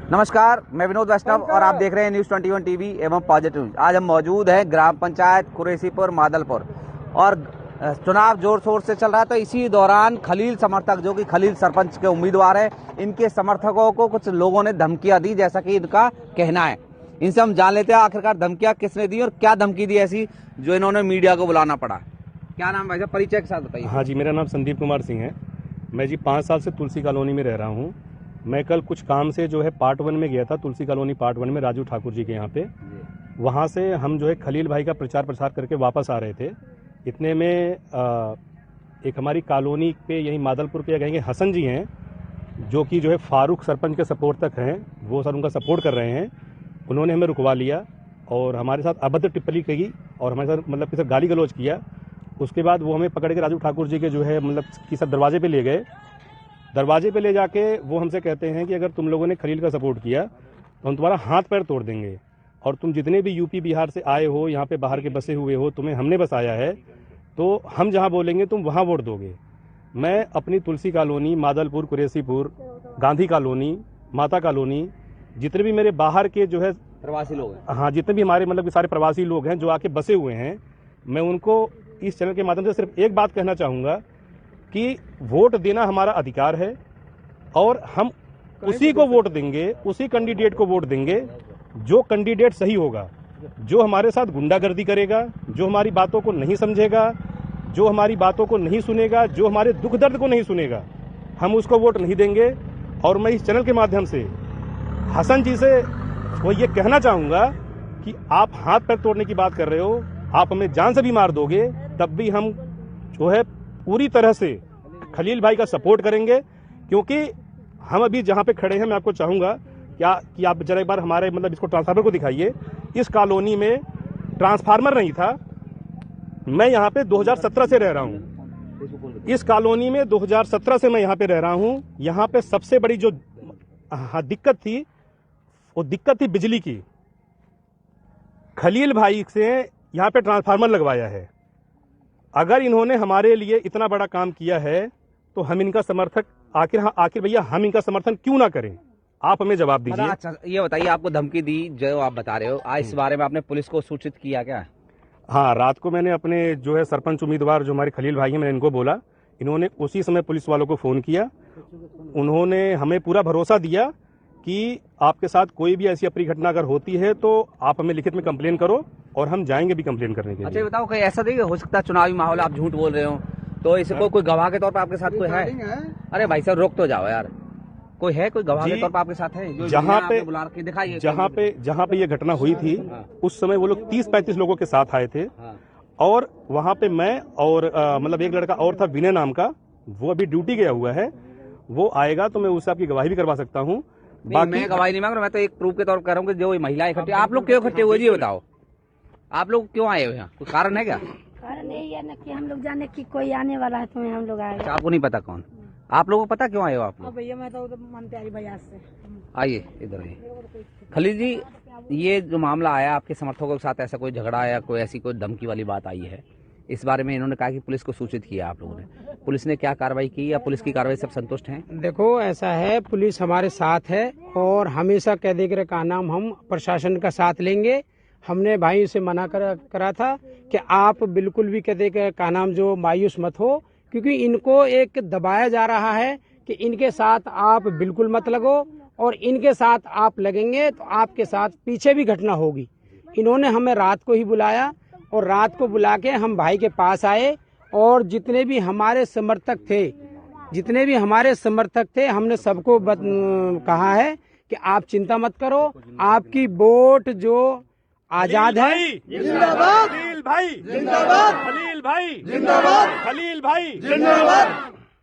नमस्कार, मैं विनोद वैष्णव और आप देख रहे हैं न्यूज़ 21 टीवी एवं पॉजिटिव न्यूज। आज हम मौजूद हैं ग्राम पंचायत कुरैसीपुर मादलपुर और चुनाव जोर शोर से चल रहा है। तो इसी दौरान खलील समर्थक, जो कि खलील सरपंच के उम्मीदवार हैं, इनके समर्थकों को कुछ लोगों ने धमकियां दी, जैसा कि इनका कहना है। इनसे हम जान लेते हैं आखिरकार धमकियां किसने दी और क्या धमकी दी ऐसी जो इन्होंने मीडिया को बुलाना पड़ा। क्या नाम है, परिचय के साथ बताइए। हाँ जी, मेरा नाम संदीप कुमार सिंह है। मैं जी 5 साल से तुलसी कॉलोनी में रह रहा हूँ। मैं कल कुछ काम से जो है पार्ट 1 में गया था, तुलसी कॉलोनी पार्ट 1 में राजू ठाकुर जी के यहाँ पे। वहाँ से हम जो है खलील भाई का प्रचार प्रसार करके वापस आ रहे थे। इतने में एक हमारी कॉलोनी पे यही मादलपुर पे कहेंगे हसन जी हैं, जो कि जो है फारूक सरपंच के सपोर्ट तक हैं, वो सर उनका सपोर्ट कर रहे हैं। उन्होंने हमें रुकवा लिया और हमारे साथ अभद्र टिप्पणी की और हमारे साथ मतलब कि सर गाली गलौज किया। उसके बाद वो हमें पकड़ के राजू ठाकुर जी के जो है मतलब कि सर दरवाजे पे ले गए। दरवाजे पे ले जाके वो हमसे कहते हैं कि अगर तुम लोगों ने खलील का सपोर्ट किया तो हम तुम्हारा हाथ पैर तोड़ देंगे, और तुम जितने भी यूपी बिहार से आए हो, यहाँ पे बाहर के बसे हुए हो, तुम्हें हमने बसाया है, तो हम जहाँ बोलेंगे तुम वहाँ वोट दोगे। मैं अपनी तुलसी कॉलोनी, मादलपुर, कुरैसीपुर, गांधी कॉलोनी, माता कॉलोनी, जितने भी मेरे बाहर के जो है प्रवासी लोग हैं, हाँ, जितने भी हमारे मतलब सारे प्रवासी लोग हैं जो आके बसे हुए हैं, मैं उनको इस चैनल के माध्यम से सिर्फ एक बात कहना चाहूँगा कि वोट देना हमारा अधिकार है और हम उसी को वोट देंगे, उसी कैंडिडेट को वोट देंगे जो कैंडिडेट सही होगा, जो हमारे साथ गुंडागर्दी करेगा, जो हमारी बातों को नहीं समझेगा, जो हमारी बातों को नहीं सुनेगा, जो हमारे दुख दर्द को नहीं सुनेगा, हम उसको वोट नहीं देंगे। और मैं इस चैनल के माध्यम से हसन जी से वो ये कहना चाहूँगा कि आप हाथ पैर तोड़ने की बात कर रहे हो, आप हमें जान से भी मार दोगे, तब भी हम जो है पूरी तरह से खलील भाई का सपोर्ट करेंगे। क्योंकि हम अभी जहां पे खड़े हैं, मैं आपको चाहूंगा कि आप जरा एक बार हमारे मतलब इसको ट्रांसफार्मर को दिखाइए। इस कॉलोनी में ट्रांसफार्मर नहीं था। मैं यहाँ पे 2017 से रह रहा हूँ। इस कॉलोनी में 2017 से मैं यहाँ पे रह रहा हूँ। यहाँ पे सबसे बड़ी जो दिक्कत थी, वो दिक्कत थी बिजली की। खलील भाई से यहाँ पे ट्रांसफार्मर लगवाया है। अगर इन्होंने हमारे लिए इतना बड़ा काम किया है तो हम इनका समर्थक आखिर भैया हम इनका समर्थन क्यों ना करें? आप हमें जवाब दीजिए। अच्छा, ये बताइए, आपको धमकी दी जो आप बता रहे हो, इस बारे में आपने पुलिस को सूचित किया क्या? हाँ, रात को मैंने अपने जो है सरपंच उम्मीदवार जो हमारे खलील भाई हैं, मैंने इनको बोला। इन्होंने उसी समय पुलिस वालों को फोन किया। उन्होंने हमें पूरा भरोसा दिया कि आपके साथ कोई भी ऐसी अप्रिय घटना अगर होती है तो आप हमें लिखित में कंप्लेन करो और हम जाएंगे भी कंप्लेन करने के लिए। अच्छा, बताओ, कहीं ऐसा नहीं हो सकता चुनावी माहौल, आप झूठ बोल रहे हो, तो इसको कोई गवाह के तौर पर आपके साथ कोई है? अरे भाई साहब, रोक तो जाओ यार। कोई है, कोई गवाह के तौर पर आपके साथ है? जहाँ पे दिखाइए। जहाँ पे ये घटना हुई थी, उस समय वो लोग 30-35 लोगों के साथ आए थे। और वहाँ पे मैं और मतलब एक लड़का और था विनय नाम का, वो अभी ड्यूटी गया हुआ है। वो आएगा तो मैं उससे आपकी गवाही भी करवा सकता हूँ। बाकी मैं गवाही नहीं मांग रहा, मैं तो एक प्रूफ के तौर पर कह रहा हूँ कि जो महिलाएं इकट्ठी, आप लोग क्यों इकट्ठे हुए जी बताओ? आप लोग क्यों आए हो यहाँ? कोई कारण है क्या? कारण यही है ना कि हम लोग जाने कि कोई आने वाला है तो हम लोग आए। आपको नहीं पता कौन? आप लोगों को पता क्यों आए हो आप लोग? भैया मैं तो मन प्यारी भैया से। आइए इधर आइए। खलील जी, ये जो मामला आया आपके समर्थकों के साथ, ऐसा कोई झगड़ा या कोई ऐसी कोई धमकी वाली बात आई है, इस बारे में इन्होंने कहा कि पुलिस को सूचित किया आप लोगों ने, पुलिस ने क्या कार्रवाई की या पुलिस की कार्रवाई सब संतुष्ट हैं? देखो, ऐसा है, पुलिस हमारे साथ है और हमेशा कह देकर का नाम हम प्रशासन का साथ लेंगे। हमने भाई से मना करा था कि आप बिल्कुल भी कह दे का नाम जो मायूस मत हो, क्योंकि इनको एक दबाया जा रहा है कि इनके साथ आप बिल्कुल मत लगो, और इनके साथ आप लगेंगे तो आपके साथ पीछे भी घटना होगी। इन्होंने हमें रात को ही बुलाया और रात को बुला के हम भाई के पास आए, और जितने भी हमारे समर्थक थे हमने सबको कहा है कि आप चिंता मत करो, आपकी वोट जो आजाद है। जिंदाबाद खलील भाई, जिंदाबाद खलील भाई, जिंदाबाद खलील भाई, जिंदाबाद।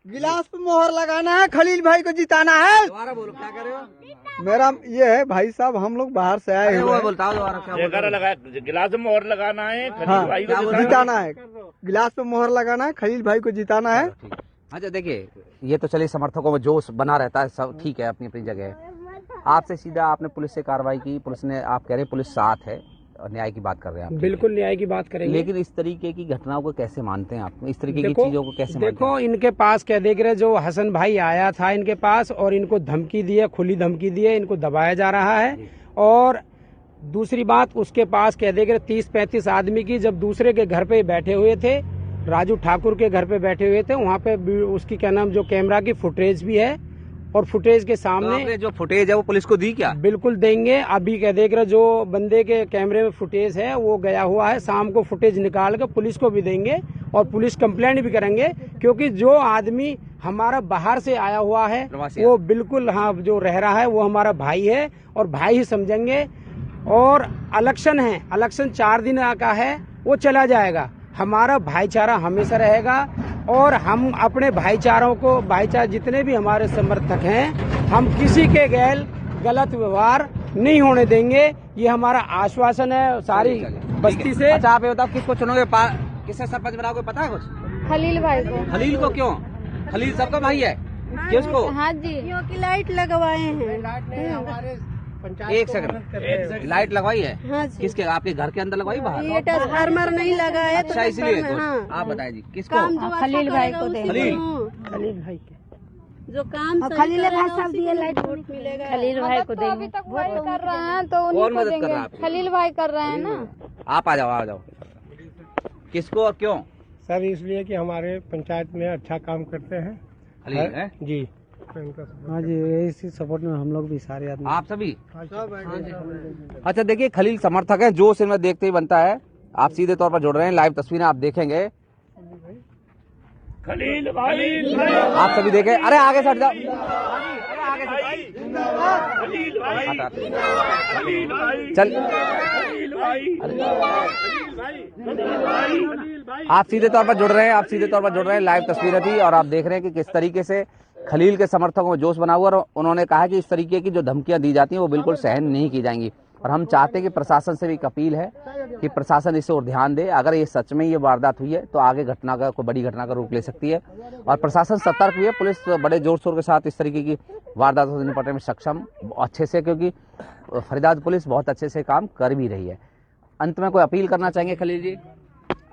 गिलास पे मोहर लगाना है, खलील भाई को जिताना है। दोबारा बोलो, क्या कर रहे हो? मेरा ये है भाई साहब, हम लोग बाहर से आए हुए हैं। बोलता हूँ दोबारा, क्या गिलास में मोहर लगाना है, हाँ, भाई को जिताना है। गिलास पे मोहर लगाना है, खलील भाई को जिताना है। अच्छा, देखिए, ये तो चलिए समर्थकों में जोश बना रहता है, सब ठीक है, अपनी अपनी जगह है। आपसे सीधा आपने पुलिस से कार्रवाई की, पुलिस ने, आप कह रहे हैं पुलिस साथ है, न्याय की बात कर रहे हैं आप। बिल्कुल न्याय की बात करेंगे। लेकिन इस तरीके की घटनाओं को कैसे मानते हैं आप? इस तरीके की देखो- चीजों को कैसे मानते देखो हैं? इनके पास क्या देख रहे, जो हसन भाई आया था इनके पास और इनको धमकी दी है, खुली धमकी दी है, इनको दबाया जा रहा है। और दूसरी बात, उसके पास क्या देख रहे 30-35 आदमी की, जब दूसरे के घर पे बैठे हुए थे, राजू ठाकुर के घर पे बैठे हुए थे, वहाँ पे उसकी क्या नाम जो कैमरा की फुटेज भी है और फुटेज के तो सामने आपने जो फुटेज है वो पुलिस को दी क्या? बिल्कुल देंगे। अभी क्या देख रहे, जो बंदे के कैमरे में फुटेज है वो गया हुआ है, शाम को फुटेज निकाल कर पुलिस को भी देंगे और पुलिस कंप्लेंट भी करेंगे, क्योंकि जो आदमी हमारा बाहर से आया हुआ है प्रवासी वो बिल्कुल हाँ जो रह रहा है वो हमारा भाई है और भाई ही समझेंगे। और इलेक्शन है, इलेक्शन 4 दिन का है, वो चला जाएगा, हमारा भाईचारा हमेशा रहेगा और हम अपने भाईचारा जितने भी हमारे समर्थक हैं, हम किसी के गलत व्यवहार नहीं होने देंगे, ये हमारा आश्वासन है सारी बस्ती से। अच्छा आप ये बताओ, किसको चुनोगे, किससे सरपंच बनाओगे, पता है कुछ? खलील भाई को। खलील को क्यों? खलील सबका भाई है, किसको? हाँ जी, क्योंकि लाइट लगवाए हैं। एक सेकंड, लाइट लगवाई है? हाँ जी। किसके? आपके घर के अंदर लगवाई, बाहर? ये ट्रांसफार्मर नहीं लगा है अच्छा इसलिए तो। हाँ। आप बताइए जी, किसको? काम जो खलील भाई को देंगे। खलील? खलील भाई के जो काम सही खलील करेगा, भाई साहब उसी दिए को लाइट वोट मिलेगा। खलील भाई को देंगे। अभी तक वही कर रहे हैं तो उन्हीं कौन को मदद कर रहा है देंगे। आपकी? खलील भाई कर रहे हैं ना। आप आ जाओ। किसको और क्यों? सर इसलिए कि हमारे पंचायत में अच्छा काम करते हैं। खलील है जी हाँ जी, इसी सपोर्ट में हम लोग भी सारे आदमी। आप सभी? अच्छा देखिए, खलील समर्थक है, जोश इनमें देखते ही बनता है। आप सीधे तौर पर जुड़ रहे हैं, लाइव तस्वीरें आप देखेंगे, खलील भाई, आप सभी देखें। अरे आगे से हट जाओ, खलील भाई, हट। खलील भाई, चल खलील भाई, आप सीधे तौर पर जुड़ रहे हैं, लाइव तस्वीरें थी और आप देख रहे हैं कि किस तरीके से खलील के समर्थकों में जोश बना हुआ और उन्होंने कहा कि इस तरीके की जो धमकियां दी जाती हैं वो बिल्कुल सहन नहीं की जाएंगी। और हम चाहते हैं कि प्रशासन से भी एक अपील है कि प्रशासन इस ओर ध्यान दे। अगर ये सच में ये वारदात हुई है तो आगे घटना का कोई बड़ी घटना का रूप ले सकती है और प्रशासन सतर्क भी है। पुलिस बड़े जोर शोर के साथ इस तरीके की वारदातों से निपटने में सक्षम अच्छे से, क्योंकि फरीदाबाद पुलिस बहुत अच्छे से काम कर भी रही है। अंत में कोई अपील करना चाहेंगे खलील जी?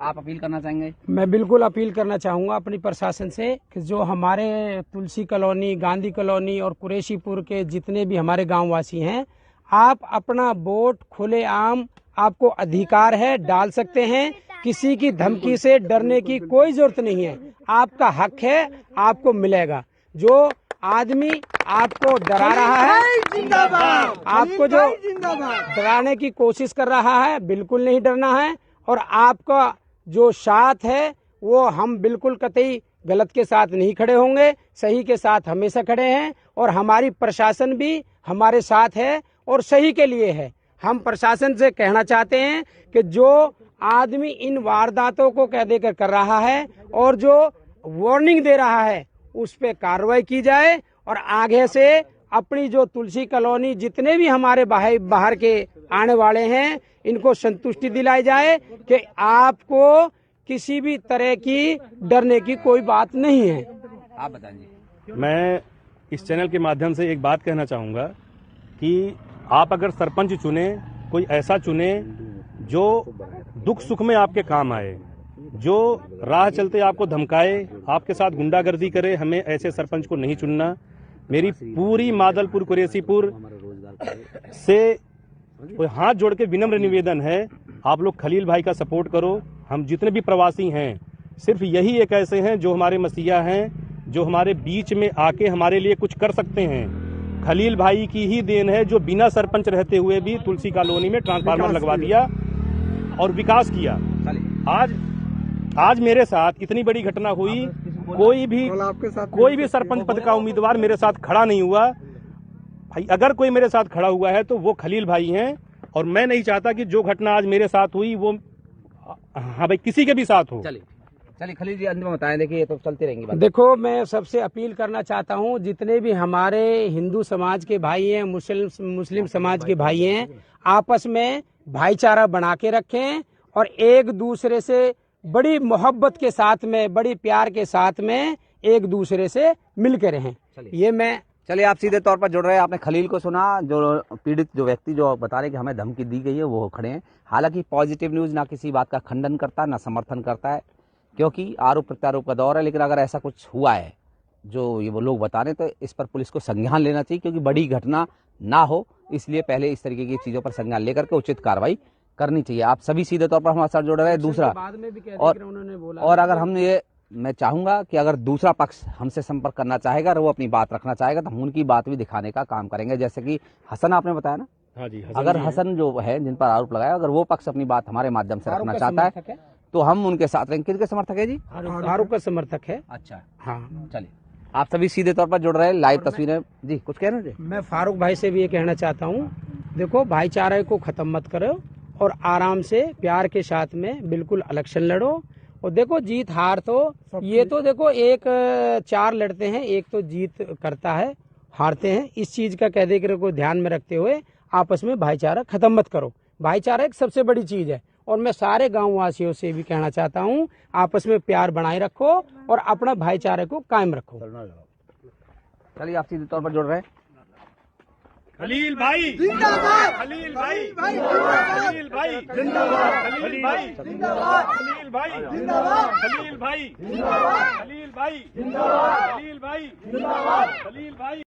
आप अपील करना चाहेंगे? मैं बिल्कुल अपील करना चाहूँगा अपनी प्रशासन से कि जो हमारे तुलसी कॉलोनी, गांधी कॉलोनी और कुरैशीपुर के जितने भी हमारे गांववासी हैं, आप अपना वोट खुलेआम, आपको अधिकार है, डाल सकते हैं। किसी की धमकी से डरने की कोई जरूरत नहीं है, आपका हक है, आपको मिलेगा। जो आदमी आपको डरा रहा है, आपको जो डराने की कोशिश कर रहा है, बिल्कुल नहीं डरना है। और आपका जो साथ है वो हम बिल्कुल कतई गलत के साथ नहीं खड़े होंगे, सही के साथ हमेशा खड़े हैं। और हमारी प्रशासन भी हमारे साथ है और सही के लिए है। हम प्रशासन से कहना चाहते हैं कि जो आदमी इन वारदातों को कह देकर कर रहा है और जो वार्निंग दे रहा है उस पे कार्रवाई की जाए और आगे से अपनी जो तुलसी कॉलोनी जितने भी हमारे बाहर के आने वाले हैं इनको संतुष्टि दिलाई जाए कि आपको किसी भी तरह की डरने की कोई बात नहीं है। आप बताइए। मैं इस चैनल के माध्यम से एक बात कहना चाहूँगा कि आप अगर सरपंच चुने, कोई ऐसा चुने जो दुख सुख में आपके काम आए, जो राह चलते आपको धमकाए, आपके साथ गुंडागर्दी करे, हमें ऐसे सरपंच को नहीं चुनना। मेरी पूरी मादलपुर कुरैशीपुर से हाथ जोड़ के विनम्र निवेदन है, आप लोग खलील भाई का सपोर्ट करो। हम जितने भी प्रवासी हैं, सिर्फ यही एक ऐसे हैं जो हमारे मसीहा हैं, जो हमारे बीच में आके हमारे लिए कुछ कर सकते हैं। खलील भाई की ही देन है जो बिना सरपंच रहते हुए भी तुलसी कॉलोनी में ट्रांसफार्मर लगवा दिया और विकास किया। आज मेरे साथ इतनी बड़ी घटना हुई, कोई भी सरपंच पद का उम्मीदवार मेरे साथ खड़ा नहीं हुआ। भाई अगर कोई मेरे साथ खड़ा हुआ है तो वो खलील भाई हैं और मैं नहीं चाहता कि जो घटना आज मेरे साथ हुई वो हाँ भाई किसी के भी साथ हो। चलिए खलील जी अंत में बताएं। देखिए ये तो चलती रहेंगी बात। देखो, मैं सबसे अपील करना चाहता हूँ, जितने भी हमारे हिंदू समाज के भाई हैं, मुस्लिम समाज के भाई हैं, आपस में भाईचारा बना के रखें और एक दूसरे से बड़ी मोहब्बत के साथ में, बड़ी प्यार के साथ में एक दूसरे से मिल के रहें। ये मैं चलिए, आप सीधे तौर पर जुड़ रहे हैं। आपने खलील को सुना, जो पीड़ित जो व्यक्ति जो बता रहे कि हमें धमकी दी गई है, वो खड़े हैं। हालांकि पॉजिटिव न्यूज़ ना किसी बात का खंडन करता, ना समर्थन करता है, क्योंकि आरोप प्रत्यारोप का दौर है। लेकिन अगर ऐसा कुछ हुआ है जो ये वो लोग बता रहे हैं, तो इस पर पुलिस को संज्ञान लेना चाहिए, क्योंकि बड़ी घटना ना हो, इसलिए पहले इस तरीके की चीज़ों पर संज्ञान लेकर के उचित कार्रवाई करनी चाहिए। आप सभी सीधे तौर पर हमारे साथ जुड़ रहे हैं। दूसरा, बाद में भी कह और- दिया उन्होंने बोला और अगर हम ये, मैं चाहूंगा कि अगर दूसरा पक्ष हमसे संपर्क करना चाहेगा और वो अपनी बात रखना चाहेगा, तो हम उनकी बात भी दिखाने का काम करेंगे। जैसे कि हसन आपने बताया ना, हाँ जी, अगर जी हैं। हसन जो है जिन पर आरोप लगाया, अगर वो पक्ष अपनी बात हमारे माध्यम से रखना चाहता है, तो हम उनके साथ रहेंगे। किसके समर्थक है जी? फारूक का समर्थक है। अच्छा, हाँ, चलिए, आप सभी सीधे तौर पर जुड़ रहे हैं। लाइव तस्वीरें जी, कुछ कह रहे हैं जी? मैं फारूक भाई से भी ये कहना चाहता हूँ, देखो भाईचारे को खत्म मत करो और आराम से प्यार के साथ में बिल्कुल इलेक्शन लड़ो। और देखो जीत हार तो ये तो देखो एक चार लड़ते हैं, एक तो जीत करता है, हारते हैं। इस चीज का कह देकर को ध्यान में रखते हुए आपस में भाईचारा खत्म मत करो। भाईचारा एक सबसे बड़ी चीज है। और मैं सारे गांव वासियों से भी कहना चाहता हूँ, आपस में प्यार बनाए रखो और अपना भाईचारे को कायम रखो। चलिए, आप सीधे तौर पर जुड़ रहे हैं। खलील भाई जिंदाबाद, खलील भाई जिंदाबाद, खलील भाई जिंदाबाद, खलील भाई जिंदाबाद, खलील भाई जिंदाबाद, खलील भाई जिंदाबाद, खलील भाई जिंदाबाद, खलील भाई जिंदाबाद, खलील भाई।